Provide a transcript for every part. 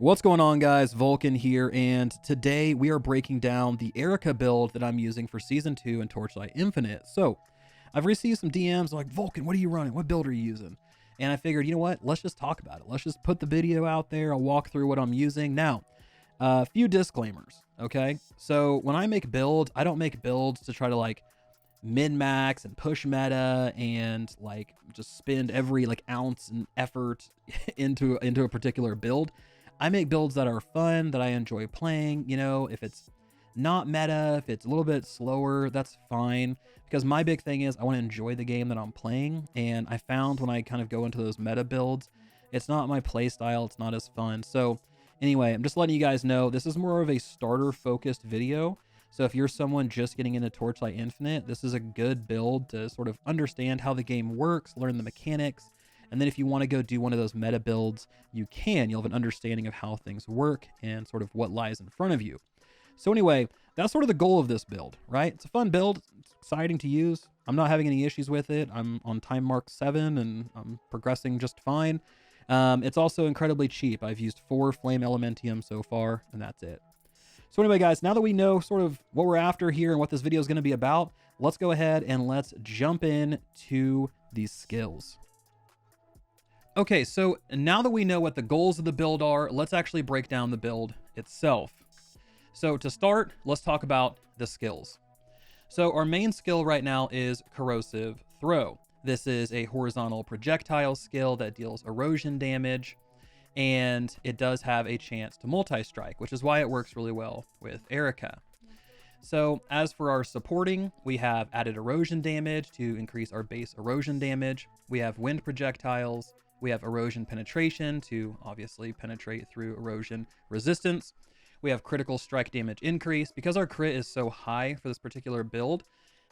What's going on, guys? Vulcan here, and today we are breaking down the Erica build that I'm using for Season 2 in Torchlight Infinite. So, I've received some DMs like, Vulcan, what are you running? What build are you using? And I figured, you know what? Let's just talk about it. Let's just put the video out there. I'll walk through what I'm using. Now, a few disclaimers, okay? So, when I make builds, I don't make builds to try to like min-max and push meta and like just spend every like ounce and effort into a particular build. I make builds that are fun, that I enjoy playing. You know, if it's not meta, if it's a little bit slower, that's fine. Because my big thing is I want to enjoy the game that I'm playing. And I found when I kind of go into those meta builds, it's not my play style. It's not as fun. So anyway, I'm just letting you guys know this is more of a starter focused video. So if you're someone just getting into Torchlight Infinite, this is a good build to sort of understand how the game works, learn the mechanics. And then if you want to go do one of those meta builds, you can. You'll have an understanding of how things work and sort of what lies in front of you. So anyway, that's sort of the goal of this build, right? It's a fun build. It's exciting to use. I'm not having any issues with it. I'm on time mark 7 and I'm progressing just fine. It's also incredibly cheap. I've used 4 Flame Elementium so far, and that's it. So anyway, guys, now that we know sort of what we're after here and what this video is going to be about, let's go ahead and let's jump in to these skills. Okay, so now that we know what the goals of the build are, let's actually break down the build itself. So to start, let's talk about the skills. So our main skill right now is Corrosive Throw. This is a horizontal projectile skill that deals erosion damage, and it does have a chance to multi-strike, which is why it works really well with Erica. So as for our supporting, we have added erosion damage to increase our base erosion damage. We have wind projectiles. We have erosion penetration to obviously penetrate through erosion resistance. We have critical strike damage increase. Because our crit is so high for this particular build,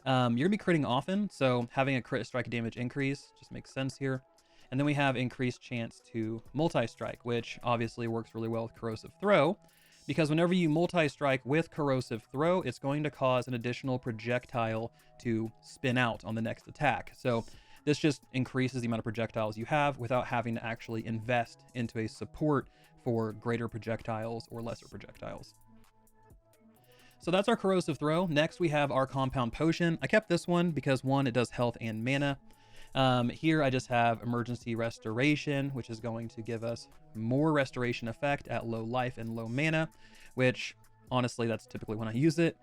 you're gonna be critting often, so having a crit strike damage increase just makes sense here. And then we have increased chance to multi-strike, which obviously works really well with Corrosive Throw, because whenever you multi-strike with Corrosive Throw, it's going to cause an additional projectile to spin out on the next attack. So this just increases the amount of projectiles you have without having to actually invest into a support for greater projectiles or lesser projectiles. So that's our Corrosive Throw. Next, we have our Compound Potion. I kept this one because, one, it does health and mana. Here I just have Emergency Restoration, which is going to give us more restoration effect at low life and low mana, which honestly, that's typically when I use it.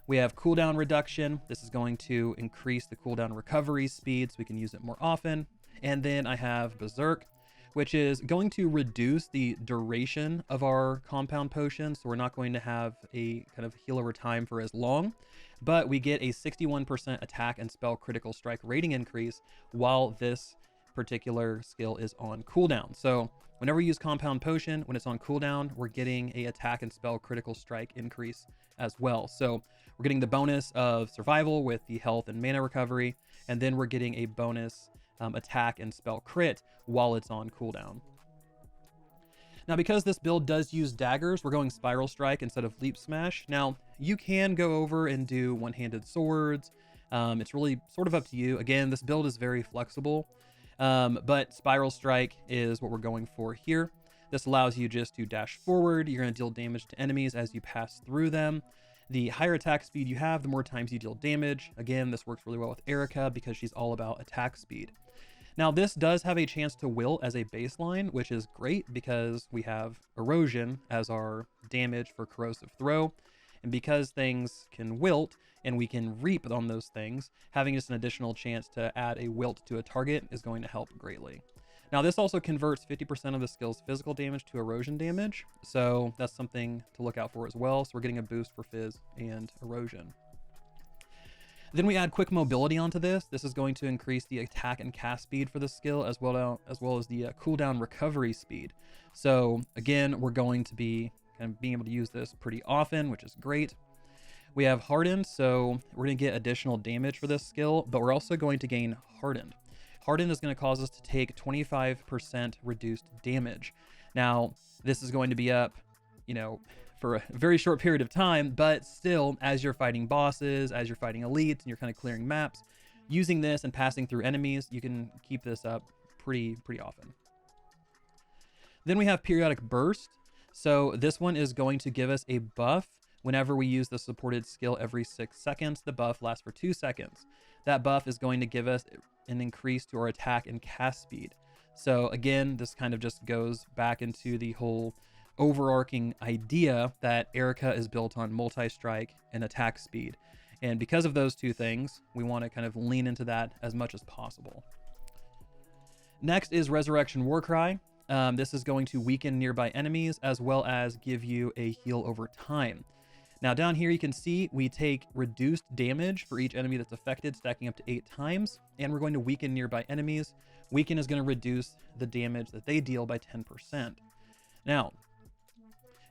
We have cooldown reduction. This is going to increase the cooldown recovery speed so we can use it more often. And then I have Berserk, which is going to reduce the duration of our compound potion. So we're not going to have a kind of heal over time for as long, but we get a 61% attack and spell critical strike rating increase while this particular skill is on cooldown. So whenever we use compound potion, when it's on cooldown, we're getting a attack and spell critical strike increase as well. So we're getting the bonus of survival with the health and mana recovery, and then we're getting a bonus attack and spell crit while it's on cooldown. Now, because this build does use daggers, we're going Spiral Strike instead of Leap Smash. Now, you can go over and do one-handed swords. It's really sort of up to you. Again, this build is very flexible, but Spiral Strike is what we're going for here. This allows you just to dash forward. You're going to deal damage to enemies as you pass through them. The higher attack speed you have, the more times you deal damage. Again, this works really well with Erica because she's all about attack speed. Now, this does have a chance to wilt as a baseline, which is great because we have erosion as our damage for Corrosive Throw. And because things can wilt and we can reap on those things, having just an additional chance to add a wilt to a target is going to help greatly. Now, this also converts 50% of the skill's physical damage to erosion damage, so that's something to look out for as well. So we're getting a boost for Fizz and erosion. Then we add quick mobility onto this. This is going to increase the attack and cast speed for the skill as well as the cooldown recovery speed. So again, we're going to be kind of being able to use this pretty often, which is great. We have Hardened, so we're going to get additional damage for this skill, but we're also going to gain Hardened. Hardened is going to cause us to take 25% reduced damage. Now, this is going to be up, you know, for a very short period of time, but still, as you're fighting bosses, as you're fighting elites, and you're kind of clearing maps, using this and passing through enemies, you can keep this up pretty often. Then we have Periodic Burst. So this one is going to give us a buff whenever we use the supported skill every 6 seconds. The buff lasts for 2 seconds. That buff is going to give us an increase to our attack and cast speed. So again, this kind of just goes back into the whole overarching idea that Erica is built on multi-strike and attack speed. And because of those two things, we want to kind of lean into that as much as possible. Next is Resurrection Warcry. This is going to weaken nearby enemies as well as give you a heal over time. Now down here you can see we take reduced damage for each enemy that's affected, stacking up to 8 times, and we're going to weaken nearby enemies. Weaken is going to reduce the damage that they deal by 10%. Now,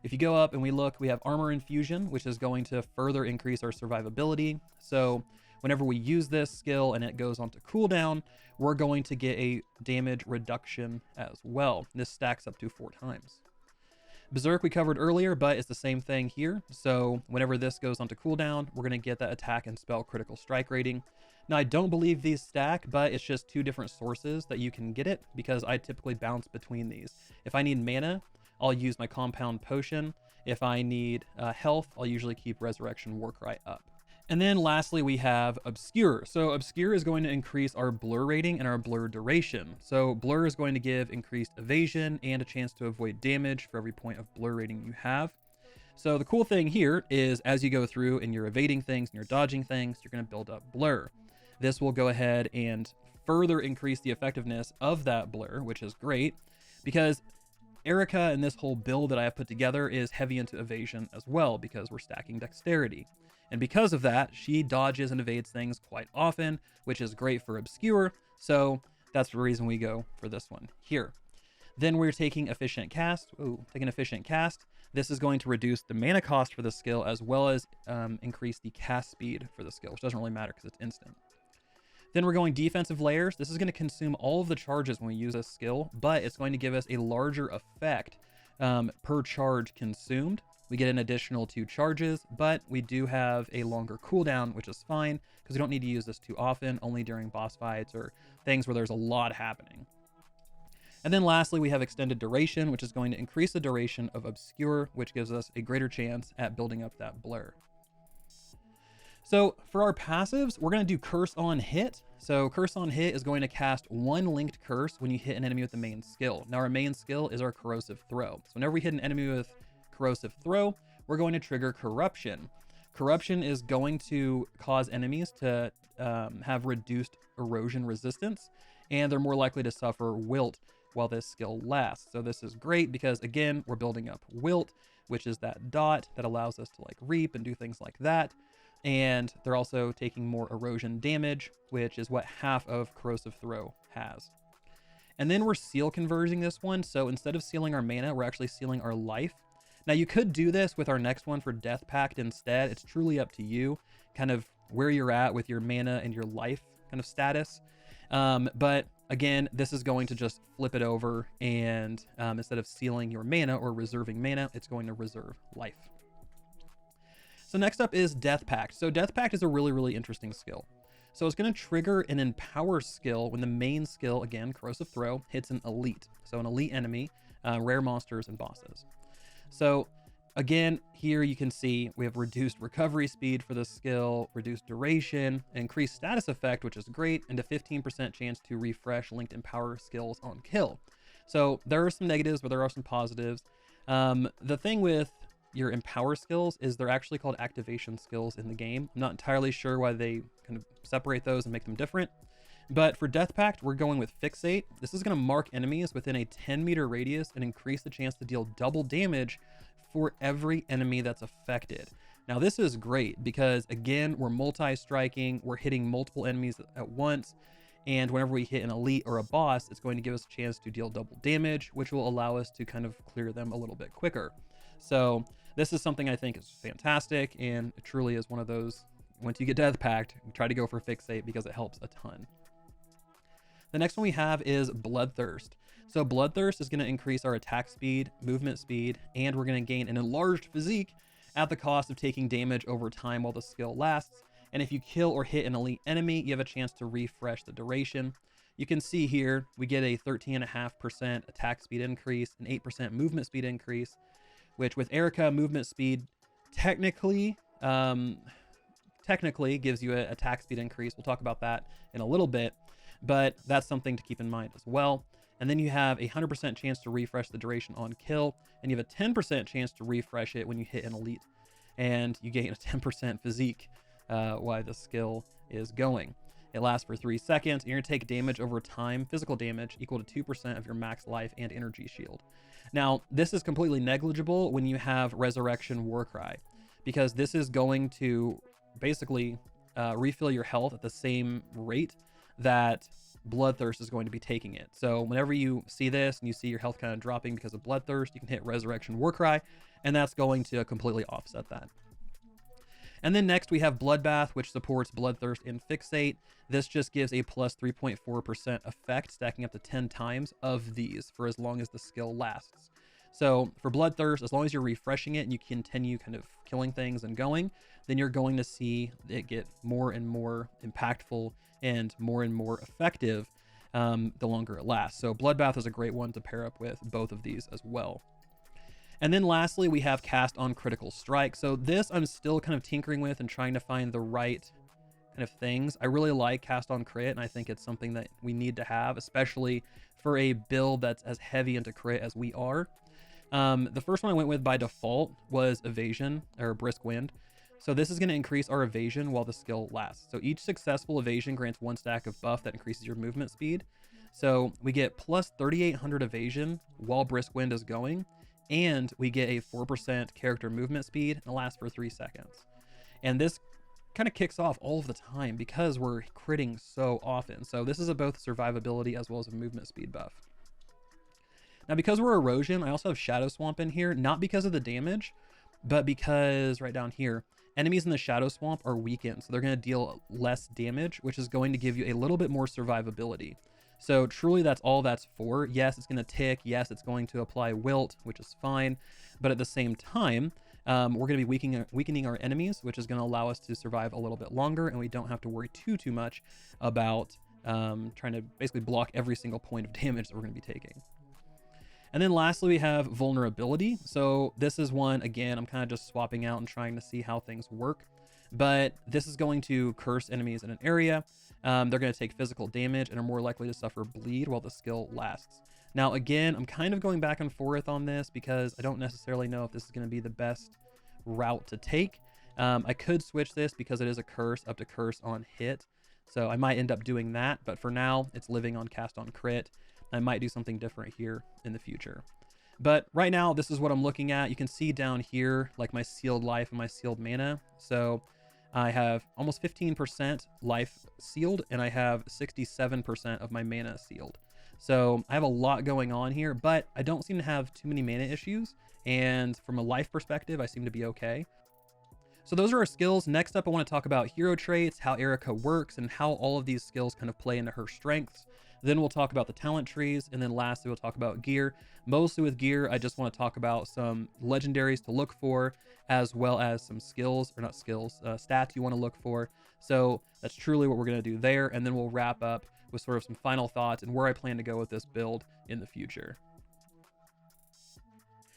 if you go up and we look, we have Armor Infusion, which is going to further increase our survivability. So whenever we use this skill and it goes onto cooldown, we're going to get a damage reduction as well. This stacks up to 4 times. Berserk we covered earlier, but it's the same thing here. So whenever this goes onto cooldown, we're going to get that attack and spell critical strike rating. Now I don't believe these stack, but it's just 2 different sources that you can get it, because I typically bounce between these. If I need mana, I'll use my compound potion. If I need health, I'll usually keep Resurrection Warcry up. And then lastly, we have Obscure. So Obscure is going to increase our blur rating and our blur duration. So blur is going to give increased evasion and a chance to avoid damage for every point of blur rating you have. So the cool thing here is as you go through and you're evading things and you're dodging things, you're going to build up blur. This will go ahead and further increase the effectiveness of that blur, which is great because Erica and this whole build that I have put together is heavy into evasion as well because we're stacking dexterity. And because of that, she dodges and evades things quite often, which is great for Obscure. So that's the reason we go for this one here. Then we're taking Efficient Cast. This is going to reduce the mana cost for the skill as well as increase the cast speed for the skill, which doesn't really matter because it's instant. Then we're going Defensive Layers. This is going to consume all of the charges when we use a skill, but it's going to give us a larger effect per charge consumed. We get an additional 2 charges, but we do have a longer cooldown, which is fine because we don't need to use this too often, only during boss fights or things where there's a lot happening. And then lastly, we have Extended Duration, which is going to increase the duration of Obscure, which gives us a greater chance at building up that blur. So for our passives, we're going to do Curse on Hit. So Curse on Hit is going to cast 1 linked curse when you hit an enemy with the main skill. Now our main skill is our Corrosive Throw. So whenever we hit an enemy with Corrosive Throw, we're going to trigger Corruption. Corruption is going to cause enemies to have reduced erosion resistance, and they're more likely to suffer wilt while this skill lasts. So this is great because again, we're building up wilt, which is that dot that allows us to like reap and do things like that. And they're also taking more erosion damage, which is what half of Corrosive Throw has. And then we're seal converging this one. So instead of sealing our mana, we're actually sealing our life. Now you could do this with our next one for Death Pact instead. It's truly up to you, kind of where you're at with your mana and your life kind of status. But again, this is going to just flip it over, and instead of sealing your mana or reserving mana, it's going to reserve life. So next up is Death Pact. So Death Pact is a really, really interesting skill. So it's going to trigger an Empower skill when the main skill, again, Corrosive Throw, hits an elite. So an elite enemy, rare monsters and bosses. So again, here you can see we have reduced recovery speed for this skill, reduced duration, increased status effect, which is great, and a 15% chance to refresh linked Empower skills on kill. So there are some negatives, but there are some positives. The thing with your Empower skills is they're actually called activation skills in the game. I'm not entirely sure why they kind of separate those and make them different. But for Death Pact, we're going with Fixate. This is going to mark enemies within a 10-meter radius and increase the chance to deal double damage for every enemy that's affected. Now this is great because again, we're multi-striking, we're hitting multiple enemies at once, and whenever we hit an elite or a boss, it's going to give us a chance to deal double damage, which will allow us to kind of clear them a little bit quicker. So this is something I think is fantastic, and it truly is one of those, once you get Death Pact, try to go for Fixate because it helps a ton. The next one we have is Bloodthirst. So Bloodthirst is going to increase our attack speed, movement speed, and we're going to gain an enlarged physique at the cost of taking damage over time while the skill lasts. And if you kill or hit an elite enemy, you have a chance to refresh the duration. You can see here, we get a 13.5% attack speed increase, an 8% movement speed increase. which with Erica, movement speed technically gives you an attack speed increase. We'll talk about that in a little bit, but that's something to keep in mind as well. And then you have a 100% chance to refresh the duration on kill, and you have a 10% chance to refresh it when you hit an elite, and you gain a 10% physique while the skill is going. It lasts for 3 seconds, and you're gonna take damage over time, physical damage equal to 2% of your max life and energy shield. Now, this is completely negligible when you have Resurrection Warcry, because this is going to basically refill your health at the same rate that Bloodthirst is going to be taking it. So whenever you see this and you see your health kind of dropping because of Bloodthirst, you can hit Resurrection Warcry, and that's going to completely offset that. And then next we have Bloodbath, which supports Bloodthirst and Fixate. This just gives a plus 3.4% effect, stacking up to 10 times of these for as long as the skill lasts. So for Bloodthirst, as long as you're refreshing it and you continue kind of killing things and going, then you're going to see it get more and more impactful and more effective the longer it lasts. So Bloodbath is a great one to pair up with both of these as well. And then lastly, we have Cast on Critical Strike. So this I'm still kind of tinkering with and trying to find the right kind of things. I really like Cast on Crit, and I think it's something that we need to have, especially for a build that's as heavy into crit as we are. The first one I went with by default was Evasion, or Brisk Wind. So this is going to increase our evasion while the skill lasts. So each successful evasion grants 1 stack of buff that increases your movement speed. So we get plus 3,800 evasion while Brisk Wind is going, and we get a 4% character movement speed, and it lasts for 3 seconds. And this kind of kicks off all of the time because we're critting so often. So this is a both survivability as well as a movement speed buff. Now, because we're Erosion, I also have Shadow Swamp in here, not because of the damage, but because right down here, enemies in the Shadow Swamp are weakened, so they're going to deal less damage, which is going to give you a little bit more survivability. So truly that's all that's for. Yes, it's going to tick. Yes, it's going to apply wilt, which is fine. But at the same time, we're going to be weakening our enemies, which is going to allow us to survive a little bit longer, and we don't have to worry too much about trying to basically block every single point of damage that we're going to be taking. And then lastly, we have Vulnerability. So this is one, again, I'm kind of just swapping out and trying to see how things work. But this is going to curse enemies in an area. They're going to take physical damage and are more likely to suffer bleed while the skill lasts. Now, again, I'm kind of going back and forth on this because I don't necessarily know if this is going to be the best route to take. I could switch this because it is a curse up to curse on hit. So I might end up doing that. But for now, it's living on Cast on Crit. I might do something different here in the future. But right now, this is what I'm looking at. You can see down here, like my sealed life and my sealed mana. So I have almost 15% life sealed, and I have 67% of my mana sealed. So I have a lot going on here, but I don't seem to have too many mana issues. And from a life perspective, I seem to be okay. So those are our skills. Next up, I want to talk about hero traits, how Erica works, and how all of these skills kind of play into her strengths. Then we'll talk about the talent trees, and then lastly, we'll talk about gear. Mostly with gear, I just want to talk about some legendaries to look for, as well as some skills, or not skills, stats you want to look for. So that's truly what we're going to do there, and then we'll wrap up with sort of some final thoughts and where I plan to go with this build in the future.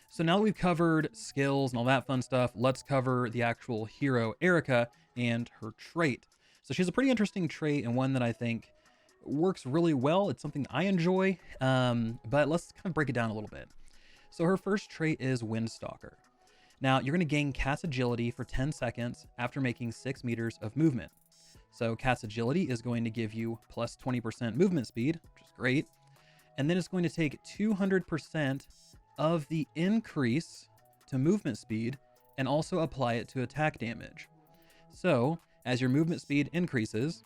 So now that we've covered skills and all that fun stuff, let's cover the actual hero, Erica, and her trait. So she has a pretty interesting trait, and one that I think works really well. It's something I enjoy, but let's kind of break it down a little bit. So her first trait is Windstalker. Now you're going to gain Cat's Agility for 10 seconds after making 6 meters of movement. So Cat's Agility is going to give you plus 20% movement speed, which is great. And then it's going to take 200% of the increase to movement speed and also apply it to attack damage. So as your movement speed increases,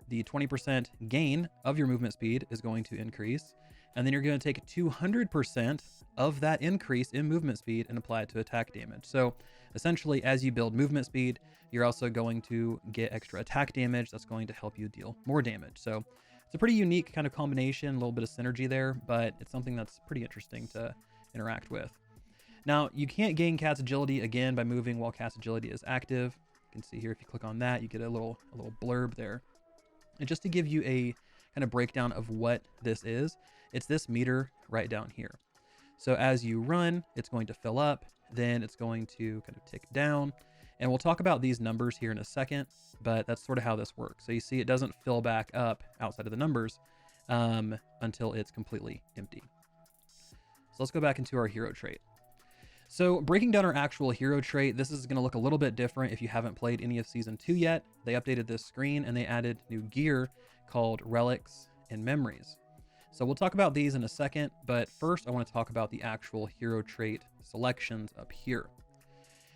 the 20% gain of your movement speed is going to increase, and then you're going to take 200% of that increase in movement speed and apply it to attack damage. So essentially, as you build movement speed, you're also going to get extra attack damage that's going to help you deal more damage. So it's a pretty unique kind of combination, a little bit of synergy there, but it's something that's pretty interesting to interact with. Now, you can't gain Cat's Agility again by moving while Cat's Agility is active. You can see here, if you click on that, you get a little blurb there. And just to give you a kind of breakdown of what this is, it's this meter right down here. So as you run, it's going to fill up, then it's going to kind of tick down. And we'll talk about these numbers here in a second, but that's sort of how this works. So you see it doesn't fill back up outside of the numbers until it's completely empty. So let's go back into our hero trait. So breaking down our actual hero trait, this is going to look a little bit different if you haven't played any of Season 2 yet. They updated this screen and they added new gear called Relics and Memories. So we'll talk about these in a second, but first I want to talk about the actual hero trait selections up here.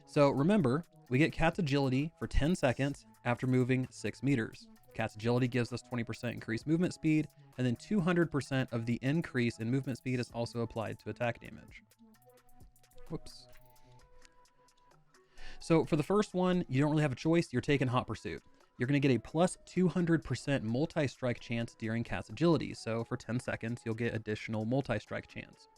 So remember, we get Cat's Agility for 10 seconds after moving 6 meters. Cat's Agility gives us 20% increased movement speed, and then 200% of the increase in movement speed is also applied to attack damage. Whoops. So for the first one, you don't really have a choice. You're taking Hot Pursuit. You're going to get a plus 200% multi-strike chance during Cat's Agility. So for 10 seconds, you'll get additional multi-strike chance.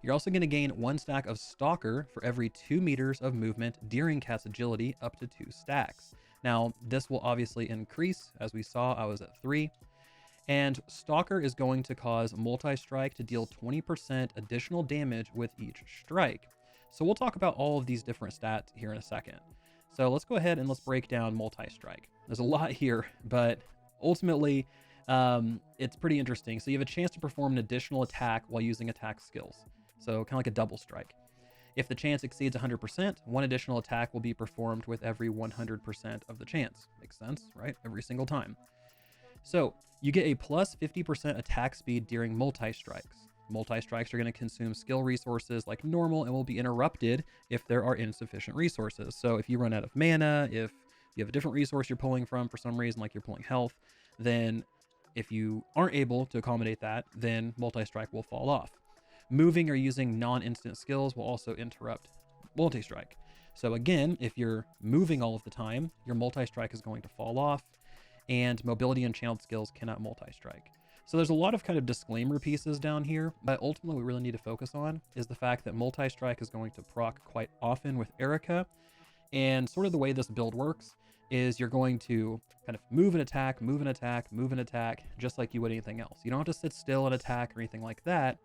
You're also going to gain 1 stack of Stalker for every 2 meters of movement during Cat's Agility, up to 2 stacks. Now, this will obviously increase. As we saw, I was at 3. And Stalker is going to cause multi-strike to deal 20% additional damage with each strike. So we'll talk about all of these different stats here in a second. So let's go ahead and let's break down multi-strike. There's a lot here, but ultimately it's pretty interesting. So you have a chance to perform an additional attack while using attack skills. So kind of like a double strike. If the chance exceeds 100%, one additional attack will be performed with every 100% of the chance. Makes sense, right? Every single time. So you get a plus 50% attack speed during multi-strikes. Multi-strikes are going to consume skill resources like normal and will be interrupted if there are insufficient resources. So if you run out of mana, if you have a different resource you're pulling from for some reason, like you're pulling health, then if you aren't able to accommodate that, then multi-strike will fall off. Moving or using non-instant skills will also interrupt multi-strike. So again, if you're moving all of the time, your multi-strike is going to fall off, and mobility and channeled skills cannot multi-strike. So there's a lot of kind of disclaimer pieces down here, but ultimately what we really need to focus on is the fact that multi-strike is going to proc quite often with Erica. And sort of the way this build works is you're going to kind of move and attack, move and attack, move and attack, just like you would anything else. You don't have to sit still and attack or anything like that.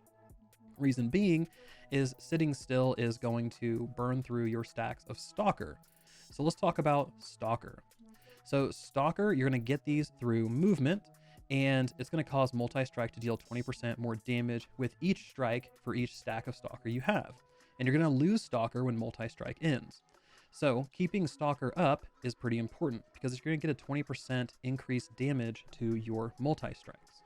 Reason being is sitting still is going to burn through your stacks of Stalker. So let's talk about Stalker. So Stalker, you're going to get these through movement, and it's going to cause multi-strike to deal 20% more damage with each strike for each stack of Stalker you have. And you're going to lose Stalker when multi-strike ends. So keeping Stalker up is pretty important because you're going to get a 20% increased damage to your multi-strikes.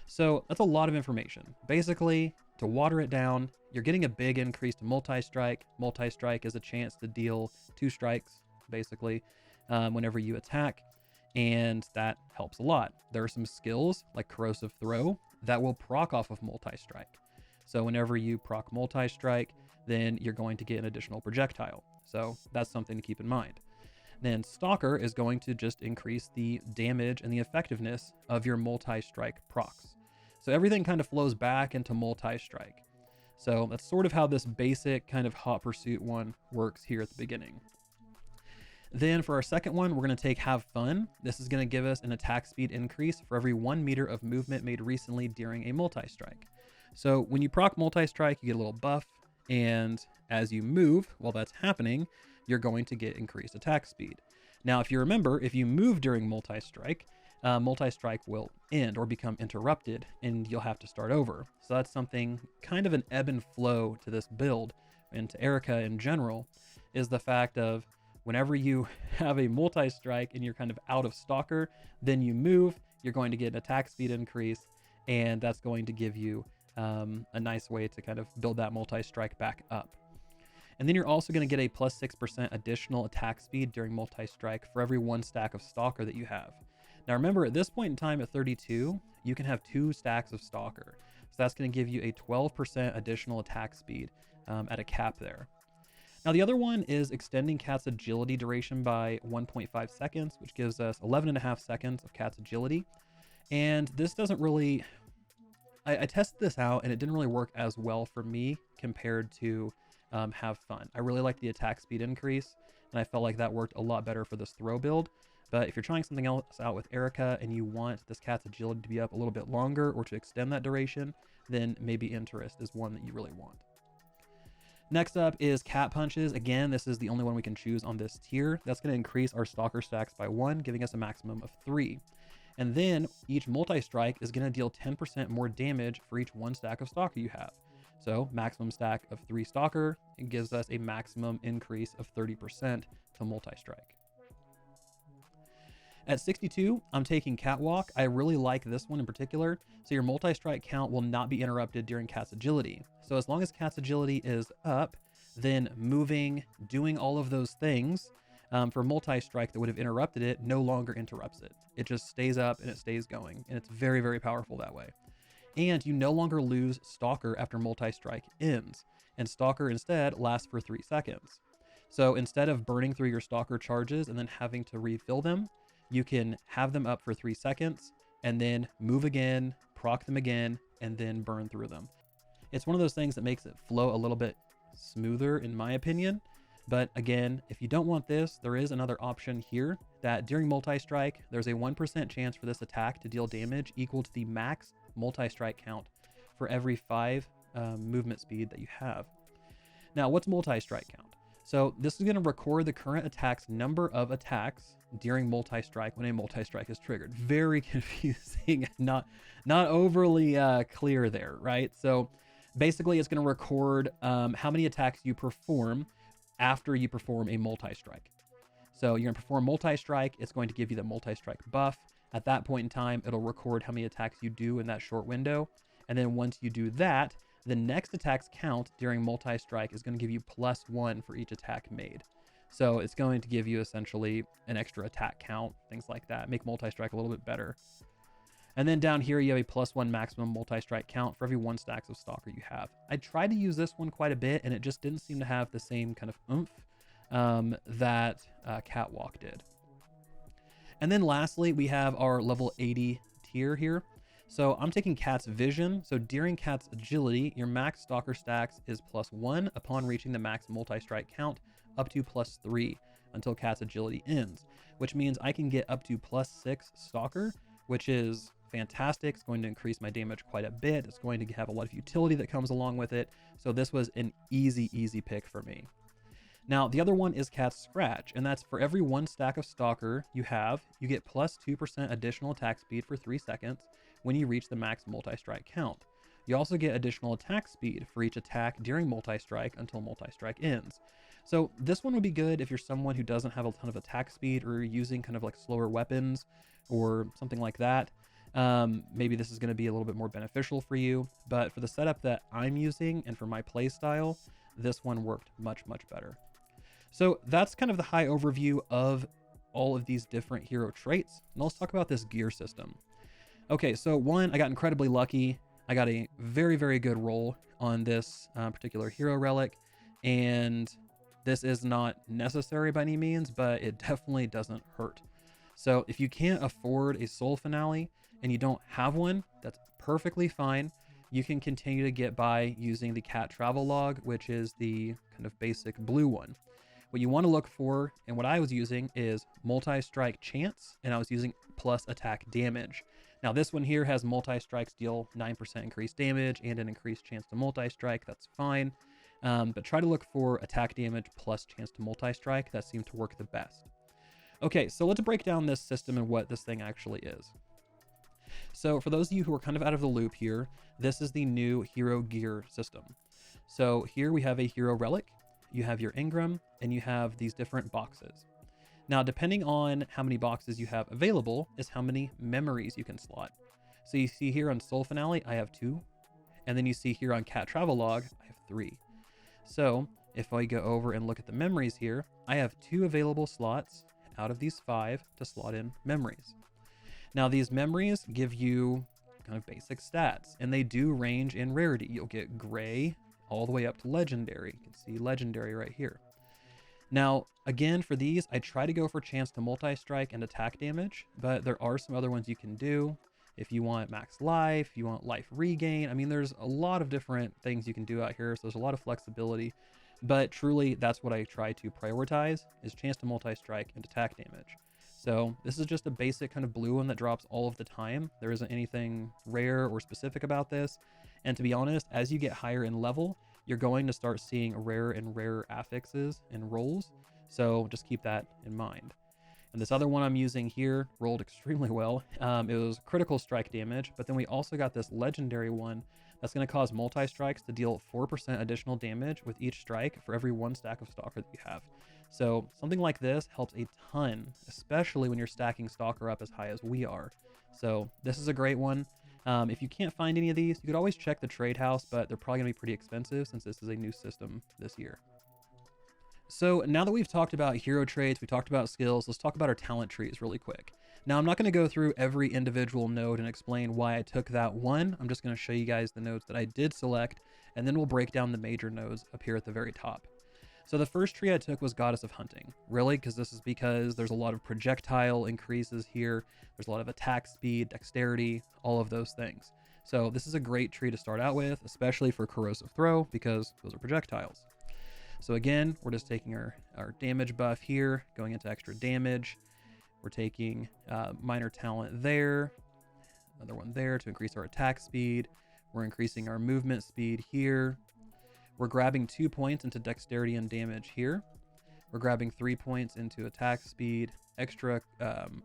So that's a lot of information. Basically, to water it down, you're getting a big increase to multi-strike. Multi-strike is a chance to deal 2 strikes, basically, whenever you attack, and that helps a lot. There are some skills like Corrosive Throw that will proc off of multi-strike. So whenever you proc multi-strike, then you're going to get an additional projectile. So that's something to keep in mind. Then Stalker is going to just increase the damage and the effectiveness of your multi-strike procs. So everything kind of flows back into multi-strike. So that's sort of how this basic kind of Hot Pursuit one works here at the beginning. Then for our second one, we're going to take Have Fun. This is going to give us an attack speed increase for every 1 meter of movement made recently during a multi-strike. So when you proc multi-strike, you get a little buff, and as you move while that's happening, you're going to get increased attack speed. Now, if you remember, if you move during multi-strike, multi-strike will end or become interrupted, and you'll have to start over. So that's something kind of an ebb and flow to this build, and to Erica in general, is the fact of whenever you have a multi-strike and you're kind of out of Stalker, then you move, you're going to get an attack speed increase, and that's going to give you a nice way to kind of build that multi-strike back up. And then you're also going to get a plus 6% additional attack speed during multi-strike for every 1 stack of Stalker that you have. Now remember, at this point in time at 32, you can have 2 stacks of Stalker. So that's going to give you a 12% additional attack speed at a cap there. Now the other one is extending Cat's agility duration by 1.5 seconds, which gives us 11.5 seconds of Cat's agility. And this doesn't really, I tested this out and it didn't really work as well for me compared to Have Fun. I really like the attack speed increase, and I felt like that worked a lot better for this throw build. But if you're trying something else out with Erica and you want this Cat's agility to be up a little bit longer or to extend that duration, then maybe Interest is one that you really want. Next up is Cat Punches. Again, this is the only one we can choose on this tier. That's going to increase our Stalker stacks by 1, giving us a maximum of 3. And then each multi-strike is going to deal 10% more damage for each 1 stack of Stalker you have. So maximum stack of 3 Stalker, it gives us a maximum increase of 30% to multi-strike. At 62, I'm taking Catwalk. I really like this one in particular. So your multi-strike count will not be interrupted during Cat's agility. So as long as Cat's agility is up, then moving, doing all of those things for multi-strike that would have interrupted it no longer interrupts it. It just stays up and it stays going. And it's very, very powerful that way. And you no longer lose Stalker after multi-strike ends. And Stalker instead lasts for 3 seconds. So instead of burning through your Stalker charges and then having to refill them, you can have them up for 3 seconds and then move again, proc them again, and then burn through them. It's one of those things that makes it flow a little bit smoother in my opinion. But again, if you don't want this, there is another option here that during multi-strike, there's a 1% chance for this attack to deal damage equal to the max multi-strike count for every 5 movement speed that you have. Now, what's multi-strike count? So this is going to record the current attack's number of attacks during multi-strike when a multi-strike is triggered. Very confusing, not overly clear there, right? So basically it's going to record how many attacks you perform after you perform a multi-strike. So you're going to perform multi-strike, it's going to give you the multi-strike buff. At that point in time, it'll record how many attacks you do in that short window. And then once you do that, the next attack's count during multi-strike is going to give you +1 for each attack made. So it's going to give you essentially an extra attack count, things like that, make multi-strike a little bit better. And then down here, you have a +1 maximum multi-strike count for every 1 stacks of Stalker you have. I tried to use this one quite a bit, and it just didn't seem to have the same kind of oomph that Catwalk did. And then lastly, we have our level 80 tier here. So I'm taking Cat's Vision. So during Cat's agility, your max Stalker stacks is +1 upon reaching the max multi-strike count up to +3 until Cat's agility ends, which means I can get up to +6 Stalker, which is fantastic. It's going to increase my damage quite a bit. It's going to have a lot of utility that comes along with it. So this was an easy pick for me. Now, the other one is Cat's Scratch, and that's for every 1 stack of Stalker you have, you get +2% additional attack speed for 3 seconds when you reach the max multi-strike count. You also get additional attack speed for each attack during multi-strike until multi-strike ends. So this one would be good if you're someone who doesn't have a ton of attack speed or you're using kind of like slower weapons or something like that. Maybe this is going to be a little bit more beneficial for you, but for the setup that I'm using and for my play style, this one worked much better. So that's kind of the high overview of all of these different hero traits. And let's talk about this gear system. Okay, so one, I got incredibly lucky. I got a very good roll on this particular hero relic, and this is not necessary by any means, but it definitely doesn't hurt. So if you can't afford a soul finale and you don't have one, that's perfectly fine. You can continue to get by using the Cat Travel Log, which is the kind of basic blue one. What you want to look for, and what I was using, is multi-strike chance, and I was using plus attack damage. Now this one here has multi-strikes deal 9% increased damage and an increased chance to multi-strike. That's fine. But try to look for attack damage plus chance to multi-strike. That seemed to work the best. Okay, so let's break down this system and what this thing actually is. So for those of you who are kind of out of the loop here, this is the new hero gear system. So here we have a hero relic, you have your Engram, and you have these different boxes. Now, depending on how many boxes you have available is how many memories you can slot. So you see here on Soul Finale, I have 2. And then you see here on Cat Travel Log, I have 3. So if I go over and look at the memories here, I have 2 available slots out of these 5 to slot in memories. Now these memories give you kind of basic stats, and they do range in rarity. You'll get gray all the way up to legendary. You can see legendary right here. Now, again, for these, I try to go for chance to multi-strike and attack damage, but there are some other ones you can do. If you want max life, you want life regain. I mean, there's a lot of different things you can do out here, so there's a lot of flexibility. But truly, that's what I try to prioritize, is chance to multi-strike and attack damage. So this is just a basic kind of blue one that drops all of the time. There isn't anything rare or specific about this. And to be honest, as you get higher in level, you're going to start seeing rarer and rarer affixes and rolls. So just keep that in mind. And this other one I'm using here rolled extremely well. It was critical strike damage, but then we also got this legendary one that's going to cause multi-strikes to deal 4% additional damage with each strike for every 1 stack of Stalker that you have. So something like this helps a ton, especially when you're stacking Stalker up as high as we are. So this is a great one. If you can't find any of these, you could always check the trade house, but they're probably going to be pretty expensive since this is a new system this year. So now that we've talked about hero traits, we talked about skills, let's talk about our talent trees really quick. Now, I'm not going to go through every individual node and explain why I took that one. I'm just going to show you guys the nodes that I did select, and then we'll break down the major nodes up here at the very top. So the first tree I took was Goddess of Hunting. Really? Because there's a lot of projectile increases here. There's a lot of attack speed, dexterity, all of those things. So this is a great tree to start out with, especially for Corrosive Throw, because those are projectiles. So again, we're just taking our damage buff here, going into extra damage. We're taking minor talent there, another one there to increase our attack speed. We're increasing our movement speed here. We're grabbing 2 points into dexterity and damage here. We're grabbing 3 points into attack speed, extra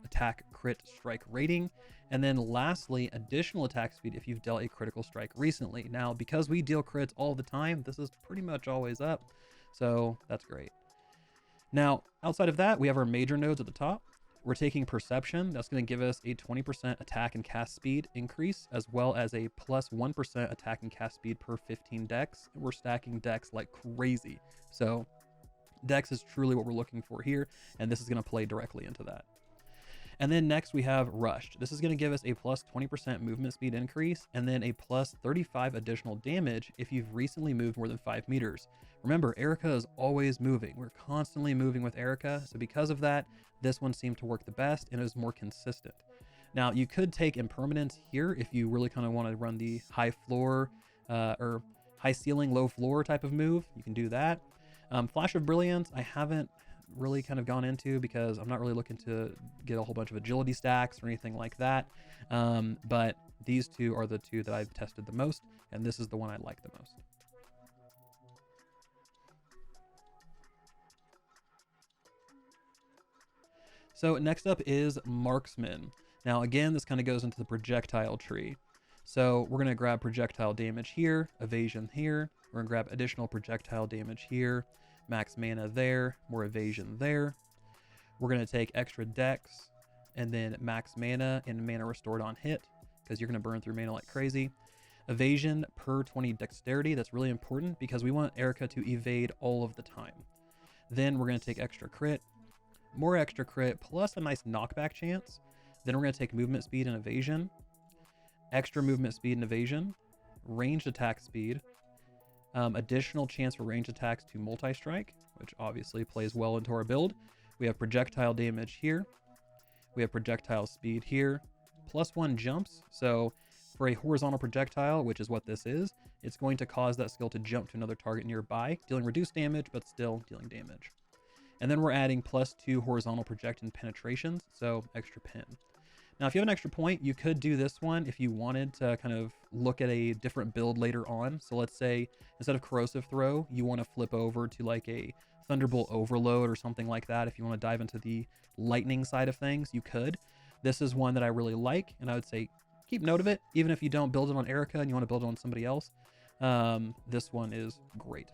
attack crit strike rating, and then lastly, additional attack speed if you've dealt a critical strike recently. Now, because we deal crits all the time, this is pretty much always up. So that's great. Now, outside of that, we have our major nodes at the top. We're taking Perception. That's going to give us a 20% attack and cast speed increase, as well as a plus 1% attack and cast speed per 15 dex. We're stacking dex like crazy. So dex is truly what we're looking for here, and this is going to play directly into that. And then next we have Rushed. This is going to give us a plus 20% movement speed increase, and then a plus 35 additional damage if you've recently moved more than 5 meters. Remember, Erica is always moving. We're constantly moving with Erica, so because of that, this one seemed to work the best and is more consistent. Now, you could take Impermanence here if you really kind of want to run the high floor or high ceiling, low floor type of move. You can do that. Flash of Brilliance, I haven't really kind of gone into because I'm not really looking to get a whole bunch of agility stacks or anything like that. But these two are the two that I've tested the most, and this is the one I like the most. So next up is Marksman. Now again, this kind of goes into the projectile tree. So we're going to grab projectile damage here, evasion here. We're going to grab additional projectile damage here, max mana there, more evasion there. We're going to take extra dex and then max mana and mana restored on hit because you're going to burn through mana like crazy. Evasion per 20 dexterity. That's really important because we want Erica to evade all of the time. Then we're going to take extra crit, more extra crit, plus a nice knockback chance. Then we're going to take movement speed and evasion, extra movement speed and evasion, ranged attack speed, additional chance for ranged attacks to multi-strike, which obviously plays well into our build. We have projectile damage here. We have projectile speed here, +1 jumps. So for a horizontal projectile, which is what this is, it's going to cause that skill to jump to another target nearby, dealing reduced damage, but still dealing damage. And then we're adding +2 horizontal projectile penetrations, so extra pin. Now, if you have an extra point, you could do this one if you wanted to kind of look at a different build later on. So let's say instead of Corrosive Throw, you want to flip over to like a Thunderbolt Overload or something like that. If you want to dive into the lightning side of things, you could. This is one that I really like, and I would say keep note of it, even if you don't build it on Erica and you want to build it on somebody else. This one is great.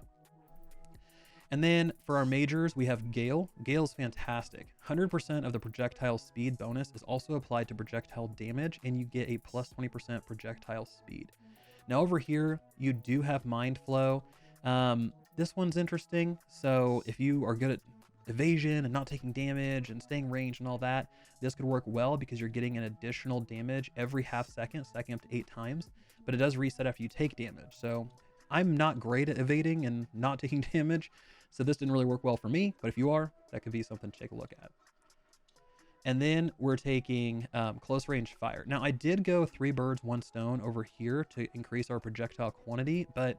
And then for our majors, we have Gale. Gale's fantastic. 100% of the projectile speed bonus is also applied to projectile damage, and you get a +20% projectile speed. Now over here, you do have Mind Flow. This one's interesting. So if you are good at evasion and not taking damage and staying ranged and all that, this could work well because you're getting an additional damage every half second, stacking up to 8 times, but it does reset after you take damage. So I'm not great at evading and not taking damage, so this didn't really work well for me, but if you are, that could be something to take a look at. And then we're taking close range fire. Now I did go 3 birds, 1 stone over here to increase our projectile quantity, but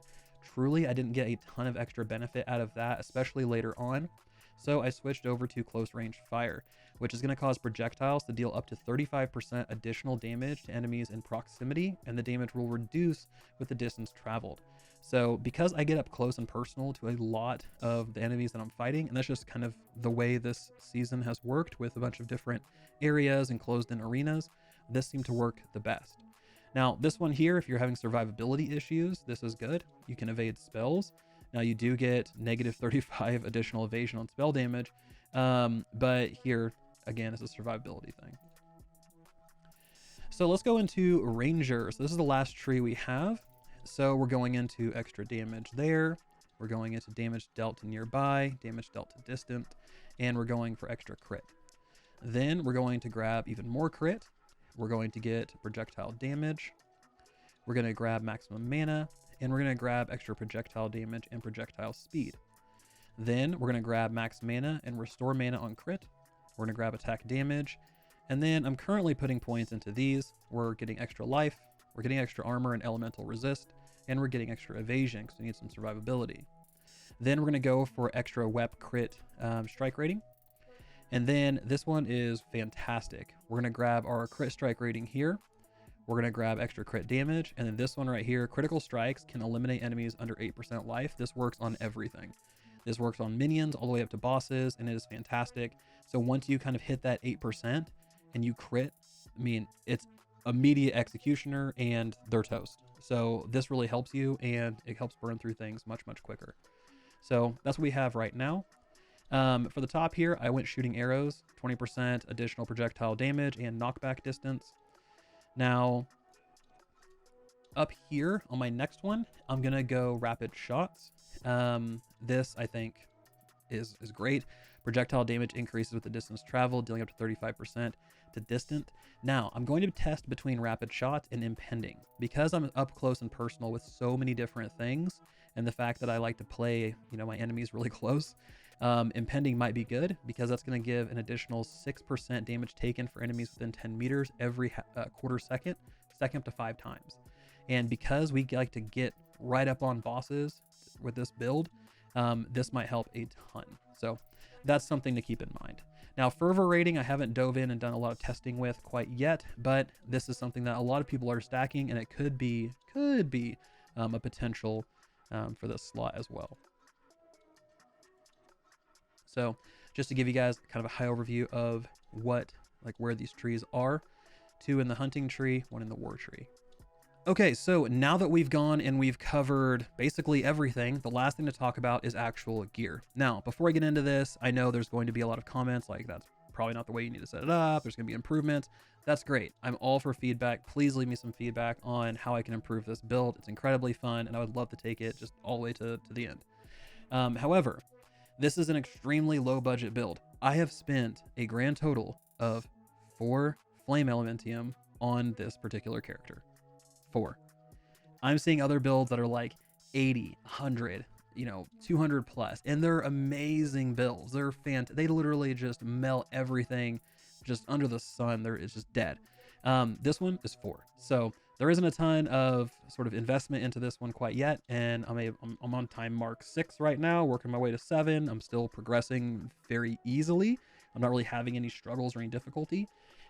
truly I didn't get a ton of extra benefit out of that, especially later on. So I switched over to close range fire, which is going to cause projectiles to deal up to 35% additional damage to enemies in proximity, and the damage will reduce with the distance traveled. So because I get up close and personal to a lot of the enemies that I'm fighting, and that's just kind of the way this season has worked with a bunch of different areas and closed in arenas, this seemed to work the best. Now, this one here, if you're having survivability issues, this is good. You can evade spells. Now, you do get negative 35 additional evasion on spell damage, but here, again, is a survivability thing. So let's go into Ranger. So this is the last tree we have. So we're going into extra damage there. We're going into damage dealt to nearby, damage dealt to distant, and we're going for extra crit. Then we're going to grab even more crit. We're going to get projectile damage. We're going to grab maximum mana, and we're going to grab extra projectile damage and projectile speed. Then we're going to grab max mana and restore mana on crit. We're going to grab attack damage. And then I'm currently putting points into these. We're getting extra life, we're getting extra armor and elemental resist, and we're getting extra evasion because we need some survivability. Then we're going to go for extra wep crit strike rating. And then this one is fantastic. We're going to grab our crit strike rating here. We're going to grab extra crit damage. And then this one right here, critical strikes can eliminate enemies under 8% life. This works on everything. This works on minions all the way up to bosses, and it is fantastic. So once you kind of hit that 8% and you crit, I mean, it's immediate executioner and they're toast. So this really helps you, and it helps burn through things much, much quicker. So that's what we have right now. For the top here, I went shooting arrows, 20% additional projectile damage and knockback distance. Now, up here on my next one, I'm going to go rapid shots. This, I think, is great. Projectile damage increases with the distance traveled, dealing up to 35% to distant. Now, I'm going to test between rapid shots and impending. Because I'm up close and personal with so many different things, and the fact that I like to play, my enemies really close, impending might be good because that's going to give an additional 6% damage taken for enemies within 10 meters every quarter second, stacking up to 5 times. And because we like to get right up on bosses with this build, this might help a ton. So that's something to keep in mind. Now, fervor rating, I haven't dove in and done a lot of testing with quite yet, but this is something that a lot of people are stacking, and it could be a potential for this slot as well. So just to give you guys kind of a high overview of where these trees are, 2 in the hunting tree, 1 in the war tree. Okay, so now that we've gone and we've covered basically everything, the last thing to talk about is actual gear. Now, before I get into this, I know there's going to be a lot of comments like that's probably not the way you need to set it up. There's going to be improvements. That's great. I'm all for feedback. Please leave me some feedback on how I can improve this build. It's incredibly fun, and I would love to take it just all the way to the end. However, this is an extremely low budget build. I have spent a grand total of 4 Flame Elementium on this particular character. 4. I'm seeing other builds that are like 80, 100, 200 plus, and they're amazing builds. They're they literally just melt everything just under the sun. It's just dead. This one is 4. So there isn't a ton of sort of investment into this one quite yet, and I'm on time mark 6 right now, working my way to 7. I'm still progressing very easily. I'm not really having any struggles or any difficulty.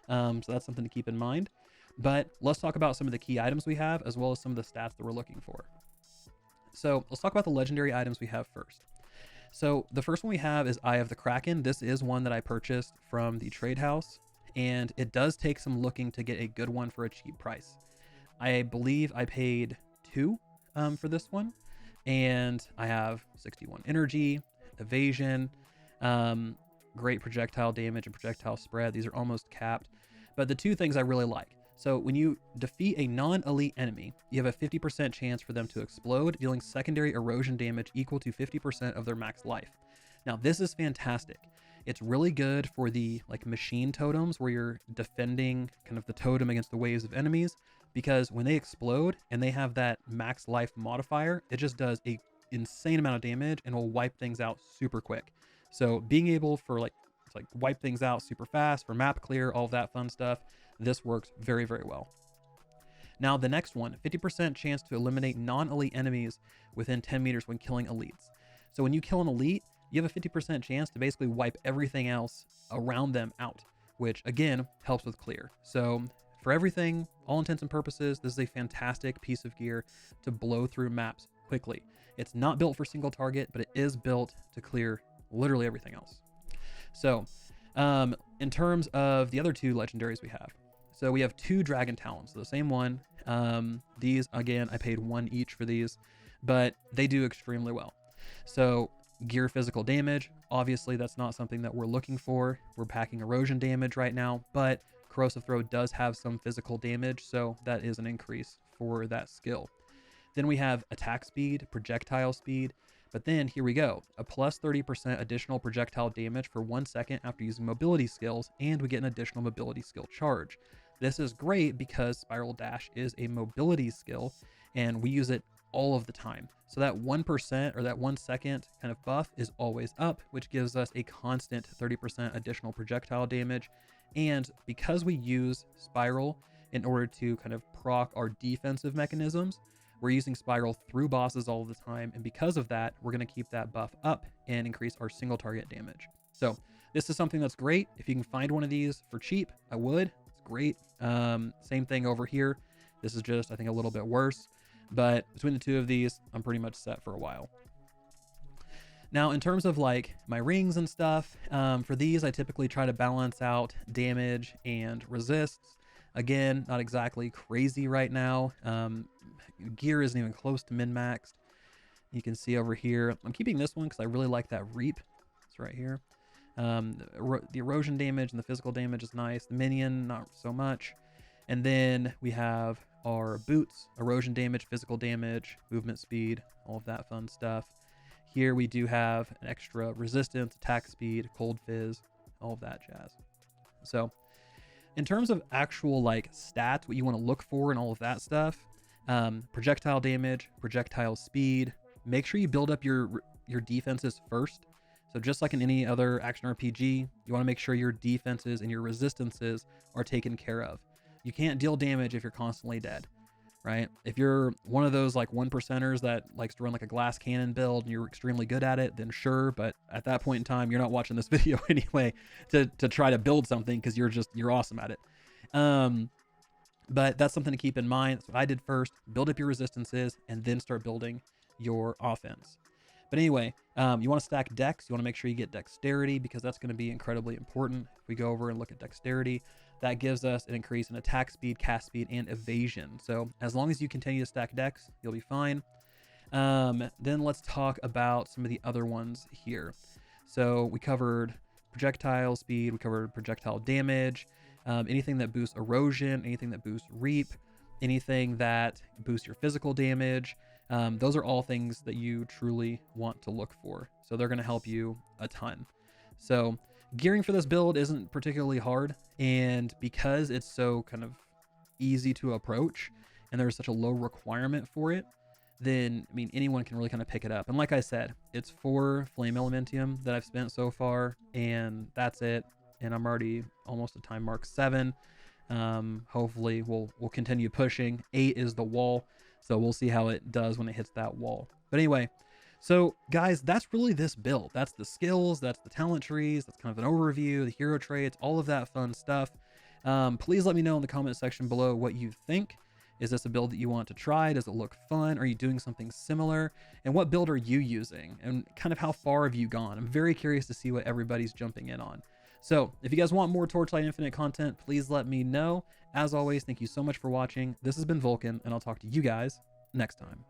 So that's something to keep in mind. But let's talk about some of the key items we have, as well as some of the stats that we're looking for. So let's talk about the legendary items we have first. So the first one we have is Eye of the Kraken. This is one that I purchased from the trade house, and it does take some looking to get a good one for a cheap price. I believe I paid 2 for this one, and I have 61 energy, evasion, great projectile damage and projectile spread. These are almost capped, but the 2 things I really like. So when you defeat a non-elite enemy, you have a 50% chance for them to explode, dealing secondary erosion damage equal to 50% of their max life. Now, this is fantastic. It's really good for the machine totems where you're defending kind of the totem against the waves of enemies, because when they explode and they have that max life modifier, it just does a insane amount of damage and will wipe things out super quick. So being able for wipe things out super fast for map clear, all of that fun stuff, this works very, very well. Now the next one, 50% chance to eliminate non-elite enemies within 10 meters when killing elites. So when you kill an elite, you have a 50% chance to basically wipe everything else around them out, which again helps with clear. So for everything, all intents and purposes, this is a fantastic piece of gear to blow through maps quickly. It's not built for single target, but it is built to clear literally everything else. So in terms of the other two legendaries we have, so we have 2 Dragon Talons, so the same one. These, again, I paid 1 each for these, but they do extremely well. So gear physical damage, obviously that's not something that we're looking for. We're packing erosion damage right now, but Corrosive Throw does have some physical damage, so that is an increase for that skill. Then we have attack speed, projectile speed, but then here we go, a plus 30% additional projectile damage for 1 second after using mobility skills, and we get an additional mobility skill charge. This is great because Spiral Dash is a mobility skill, and we use it all of the time. So that 1% or that 1 second kind of buff is always up, which gives us a constant 30% additional projectile damage. And because we use Spiral in order to kind of proc our defensive mechanisms, we're using Spiral through bosses all the time. And because of that, we're going to keep that buff up and increase our single target damage. So this is something that's great. If you can find one of these for cheap, I would. It's great. Same thing over here. This is just, I think, a little bit worse. But between the two of these, I'm pretty much set for a while. Now, in terms of like my rings and stuff, for these, I typically try to balance out damage and resists. Again, not exactly crazy right now. Gear isn't even close to min-maxed. You can see over here, I'm keeping this one because I really like that Reap. It's right here. The erosion damage and the physical damage is nice. The minion, not so much. And then we have our boots, erosion damage, physical damage, movement speed, all of that fun stuff. Here we do have an extra resistance, attack speed, cold fizz, all of that jazz. So in terms of actual like stats, what you want to look for and all of that stuff, projectile damage, projectile speed, make sure you build up your defenses first. So just like in any other action RPG, you want to make sure your defenses and your resistances are taken care of. You can't deal damage if you're constantly dead, right? If you're one of those like 1%ers that likes to run like a glass cannon build and you're extremely good at it, then sure. But at that point in time, you're not watching this video anyway to try to build something because you're awesome at it. But that's something to keep in mind. That's what I did first. Build up your resistances and then start building your offense. But anyway, you want to stack dex. You want to make sure you get dexterity because that's going to be incredibly important. If we go over and look at dexterity, that gives us an increase in attack speed, cast speed, and evasion. So as long as you continue to stack dex, you'll be fine. Then let's talk about some of the other ones here. So we covered projectile speed, we covered projectile damage, anything that boosts erosion, anything that boosts reap, anything that boosts your physical damage. Those are all things that you truly want to look for. So they're going to help you a ton. So gearing for this build isn't particularly hard. And because it's so kind of easy to approach and there's such a low requirement for it, then, I mean, anyone can really kind of pick it up. And like I said, it's 4 Flame Elementium that I've spent so far, and that's it. And I'm already almost at time mark 7. Hopefully we'll continue pushing. 8 is the wall. So we'll see how it does when it hits that wall. But anyway, so guys, that's really this build. That's the skills, that's the talent trees, that's kind of an overview, the hero traits, all of that fun stuff. Please let me know in the comment section below what you think. Is this a build that you want to try? Does it look fun? Are you doing something similar? And what build are you using? And kind of how far have you gone? I'm very curious to see what everybody's jumping in on. So if you guys want more Torchlight Infinite content, please let me know. As always, thank you so much for watching. This has been Vulcan, and I'll talk to you guys next time.